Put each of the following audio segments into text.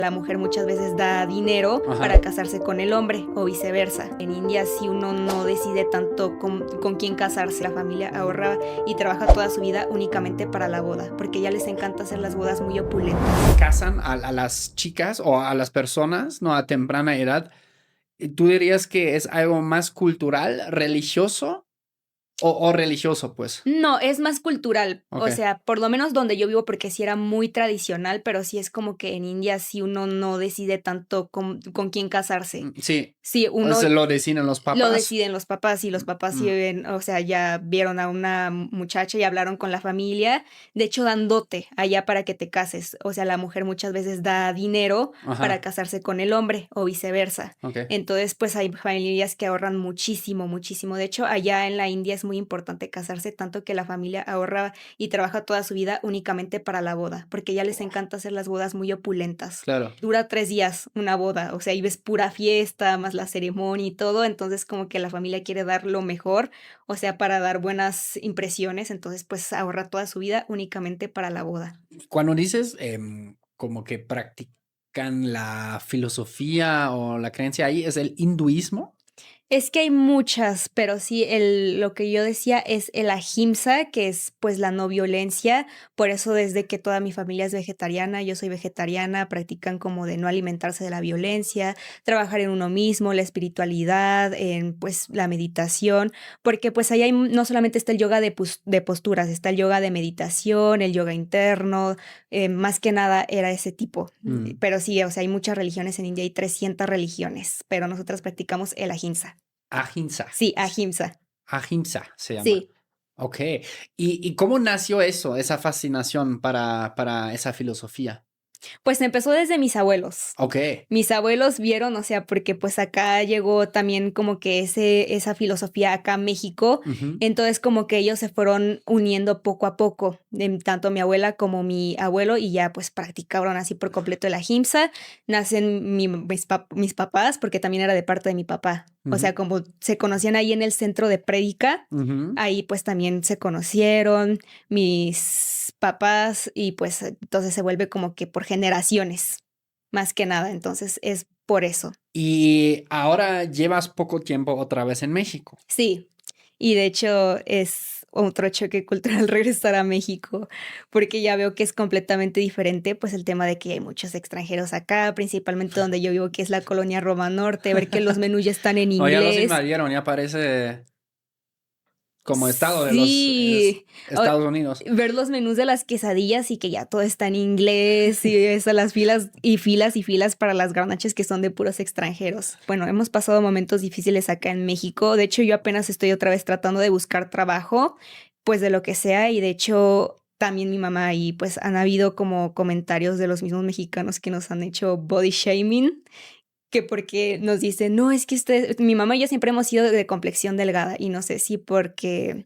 La mujer muchas veces da dinero Ajá. para casarse con el hombre o viceversa. En India, si uno no decide tanto con quién casarse, la familia ahorra y trabaja toda su vida únicamente para la boda, porque ya les encanta hacer las bodas muy opulentas. Casan a las chicas o a las personas, ¿no? A temprana edad. ¿Tú dirías que es algo más cultural, religioso o religioso, pues? No, es más cultural, o Ok. sea, por lo menos donde yo vivo, porque sí era muy tradicional, pero sí es como que en India si uno no decide tanto con quién casarse. Sí. Sí, uno Se lo deciden los lo papás. deciden los papás y los papás sí ven, o sea, ya vieron a una muchacha y hablaron con la familia. De hecho, dan dote allá para que te cases. O sea, la mujer muchas veces da dinero para Ajá. casarse con el hombre o viceversa. Ok. Entonces, pues hay familias que ahorran muchísimo, muchísimo. De hecho, allá en la India es muy importante casarse, tanto que la familia ahorra y trabaja toda su vida únicamente para la boda, porque ya les encanta hacer las bodas muy opulentas. Claro. Dura 3 días una boda, o sea, y ves pura fiesta, más la ceremonia y todo, entonces como que la familia quiere dar lo mejor, o sea, para dar buenas impresiones, entonces pues ahorra toda su vida únicamente para la boda. Cuando dices como que practican la filosofía o la creencia ahí, ¿es el hinduismo? Es que hay muchas, pero sí, lo que yo decía es el ahimsa, que es pues la no violencia. Por eso desde que toda mi familia es vegetariana, yo soy vegetariana, practican como de no alimentarse de la violencia, trabajar en uno mismo, la espiritualidad, en pues la meditación, porque pues ahí hay, no solamente está el yoga de posturas, está el yoga de meditación, el yoga interno, más que nada era ese tipo. Pero sí, o sea, hay muchas religiones en India, hay 300 religiones, pero nosotros practicamos el ahimsa. Ahimsa. Sí, ahimsa. Ahimsa se llama. Sí. Ok. ¿Y cómo nació eso, esa fascinación para esa filosofía? Pues empezó desde mis abuelos. Ok. Mis abuelos vieron, o sea, porque pues acá llegó también como que esa filosofía acá a México, Ujú. entonces como que ellos se fueron uniendo poco a poco, tanto mi abuela como mi abuelo, y ya pues practicaron así por completo el ahimsa. Nacen mis papás, porque también era de parte de mi papá. O Ujú. sea, como se conocían ahí en el centro de prédica, Ujú. ahí pues también se conocieron mis papás y pues entonces se vuelve como que por generaciones, más que nada, entonces es por eso. Y ahora llevas poco tiempo otra vez en México. Sí, y de hecho es otro choque cultural regresar a México, porque ya veo que es completamente diferente, pues el tema de que hay muchos extranjeros acá, principalmente donde yo vivo, que es la colonia Roma Norte, ver que los menús ya están en No, ya los inglés. invadieron, ya parece como estado de los Sí, Estados Unidos. ver los menús de las quesadillas y que ya todo está en inglés y eso, las filas y filas y filas para las garnachas que son de puros extranjeros. Bueno, hemos pasado momentos difíciles acá en México. De hecho, yo apenas estoy otra vez tratando de buscar trabajo, pues de lo que sea. Y de hecho, también mi mamá y pues han habido como comentarios de los mismos mexicanos que nos han hecho body shaming. Que porque nos dicen, no, es que mi mamá y yo siempre hemos sido de complexión delgada y no sé si porque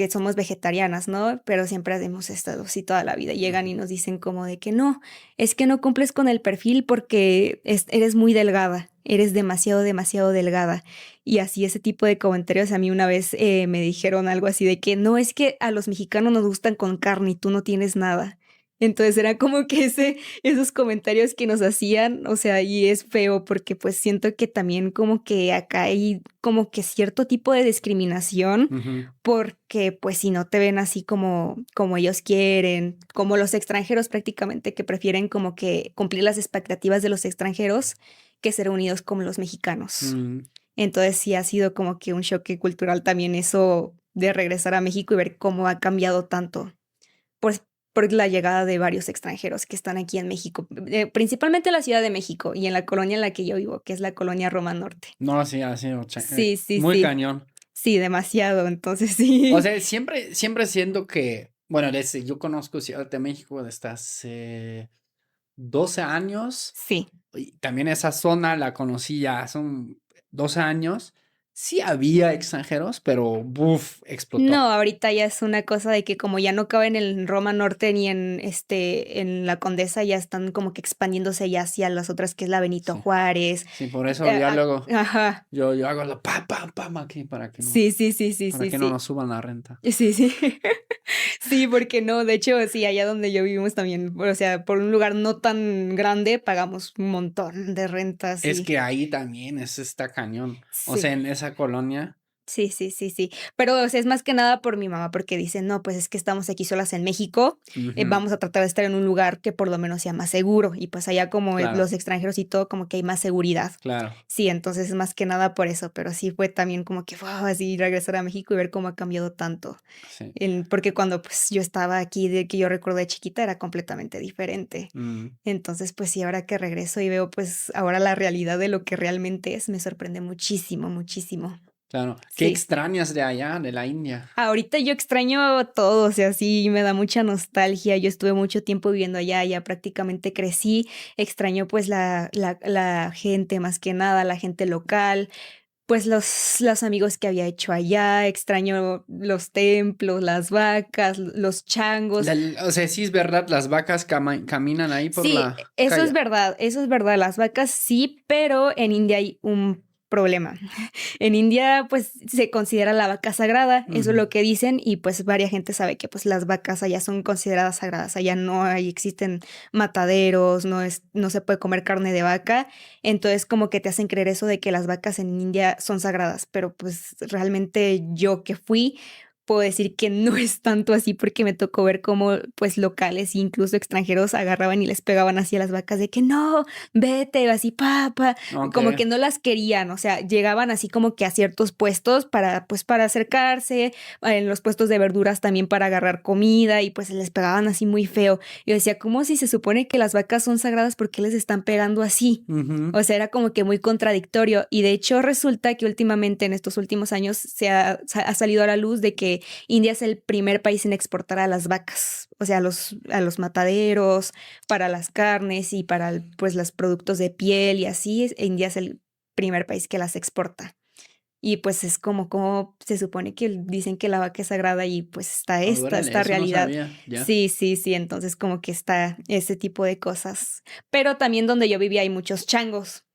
somos vegetarianas, ¿no? Pero siempre hemos estado así toda la vida. Llegan y nos dicen como de que no, es que no cumples con el perfil porque eres muy delgada, eres demasiado, demasiado delgada. Y así ese tipo de comentarios a mí una vez me dijeron algo así de que no, es que a los mexicanos nos gustan con carne y tú no tienes nada. Entonces era como que esos comentarios que nos hacían, o sea, y es feo porque pues siento que también como que acá hay como que cierto tipo de discriminación Ujú. porque pues si no te ven así como ellos quieren, como los extranjeros prácticamente que prefieren como que cumplir las expectativas de los extranjeros que ser unidos como los mexicanos. Mm. Entonces sí ha sido como que un choque cultural también eso de regresar a México y ver cómo ha cambiado tanto, pues por la llegada de varios extranjeros que están aquí en México, principalmente en la Ciudad de México y en la colonia en la que yo vivo, que es la colonia Roma Norte. No, sí, ha sido Sí, sí, muy sí. cañón. Sí, demasiado, entonces O sí. sea, siempre siento que, bueno, desde yo conozco Ciudad de México desde hace 12 años. Sí. Y también esa zona la conocí ya hace 12 años. sí había extranjeros, pero buf, explotó. No, ahorita ya es una cosa de que como ya no caben en Roma Norte ni en en la Condesa, ya están como que expandiéndose ya hacia las otras, que es la Benito Sí, Juárez. sí, por eso ya luego Ajá. yo hago la pam aquí Sí, sí, sí, sí, para sí, que no sí. nos suban la renta. Sí, sí. Sí, porque no, de hecho, sí, allá donde yo vivimos también, o sea, por un lugar no tan grande pagamos un montón de rentas Es y que ahí también está cañón. O sí. sea, en esa colonia. Sí, sí, sí, sí. Pero, o sea, es más que nada por mi mamá, porque dice: "No, pues es que estamos aquí solas en México, Ujú, vamos a tratar de estar en un lugar que por lo menos sea más seguro". Y pues allá como claro, los extranjeros y todo, como que hay más seguridad. claro. Sí, entonces es más que nada por eso, pero sí fue también como que, guau, así regresar a México y ver cómo ha cambiado tanto. Sí. Porque cuando pues yo estaba aquí, de que yo recuerdo de chiquita, era completamente diferente. Mm, Entonces, pues sí, ahora que regreso y veo pues ahora la realidad de lo que realmente es, me sorprende muchísimo, muchísimo. claro. ¿Qué Sí. extrañas de allá, de la India? Ahorita yo extraño todo, o sea, sí, me da mucha nostalgia. Yo estuve mucho tiempo viviendo allá, ya prácticamente crecí. Extraño, pues, la gente, más que nada, la gente local, pues, los amigos que había hecho allá. Extraño los templos, las vacas, los changos. O sea, sí es verdad, las vacas caminan ahí por Sí, la eso es calle. verdad, eso es verdad. Las vacas sí, pero en India hay un problema. En India, pues, se considera la vaca sagrada, eso es Ujú, lo que dicen, y pues varia gente sabe que pues las vacas allá son consideradas sagradas, allá no hay, existen mataderos, no se puede comer carne de vaca, entonces como que te hacen creer eso de que las vacas en India son sagradas, pero pues realmente yo que fui, puedo decir que no es tanto así porque me tocó ver cómo pues locales, incluso extranjeros, agarraban y les pegaban así a las vacas de que no, vete, así, pa, como okey. que no las querían, o sea, llegaban así como que a ciertos puestos para, pues, para acercarse, en los puestos de verduras también para agarrar comida y pues les pegaban así muy feo. Yo decía, ¿cómo si se supone que las vacas son sagradas, por qué les están pegando así? Ujú. O sea, era como que muy contradictorio y de hecho resulta que últimamente en estos últimos años ha salido a la luz de que India es el primer país en exportar a las vacas, o sea, a los mataderos, para las carnes y para pues los productos de piel y así. India es el primer país que las exporta. Y pues es como se supone que dicen que la vaca es sagrada y pues está Órale, esta eso no realidad. sabía, ya. Sí, sí, sí, entonces como que está ese tipo de cosas. Pero también donde yo vivía hay muchos changos.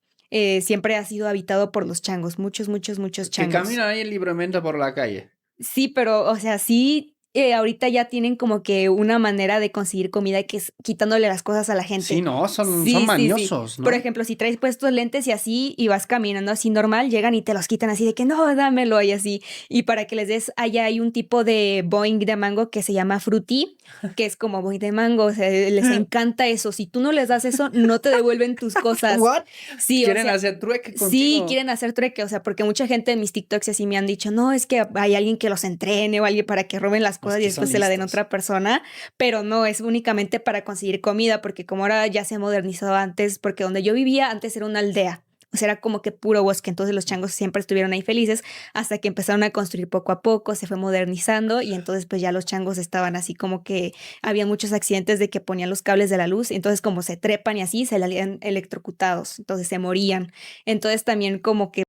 Siempre ha sido habitado por los changos, muchos, muchos, muchos Que changos. caminan ahí libremente por la calle. Sí, pero, o sea, sí, ahorita ya tienen como que una manera de conseguir comida que es quitándole las cosas a la Sí, gente. no, son Sí, sí, sí. mañosos, Por ¿no? ejemplo, si traes puestos lentes y así, y vas caminando así normal, llegan y te los quitan así de que no, dámelo y así. Y para que les des, allá hay un tipo de Boing de mango que se llama Fruity, que es como Boing de mango, o sea, les encanta eso. Si tú no les das eso, no te devuelven tus cosas. ¿What? Sí, o Quieren sea, hacer trueque sí, contigo. quieren hacer trueque, o sea, porque mucha gente en mis TikToks y así me han dicho, no, es que hay alguien que los entrene o alguien para que roben las Los cosas y que son después se la den a listos. otra persona, pero no, es únicamente para conseguir comida, porque como ahora ya se ha modernizado antes, porque donde yo vivía antes era una aldea. O sea, era como que puro bosque, entonces los changos siempre estuvieron ahí felices hasta que empezaron a construir poco a poco, se fue modernizando y entonces pues ya los changos estaban así como que había muchos accidentes de que ponían los cables de la luz, y entonces como se trepan y así, se le habían electrocutados, entonces se morían. Entonces también como que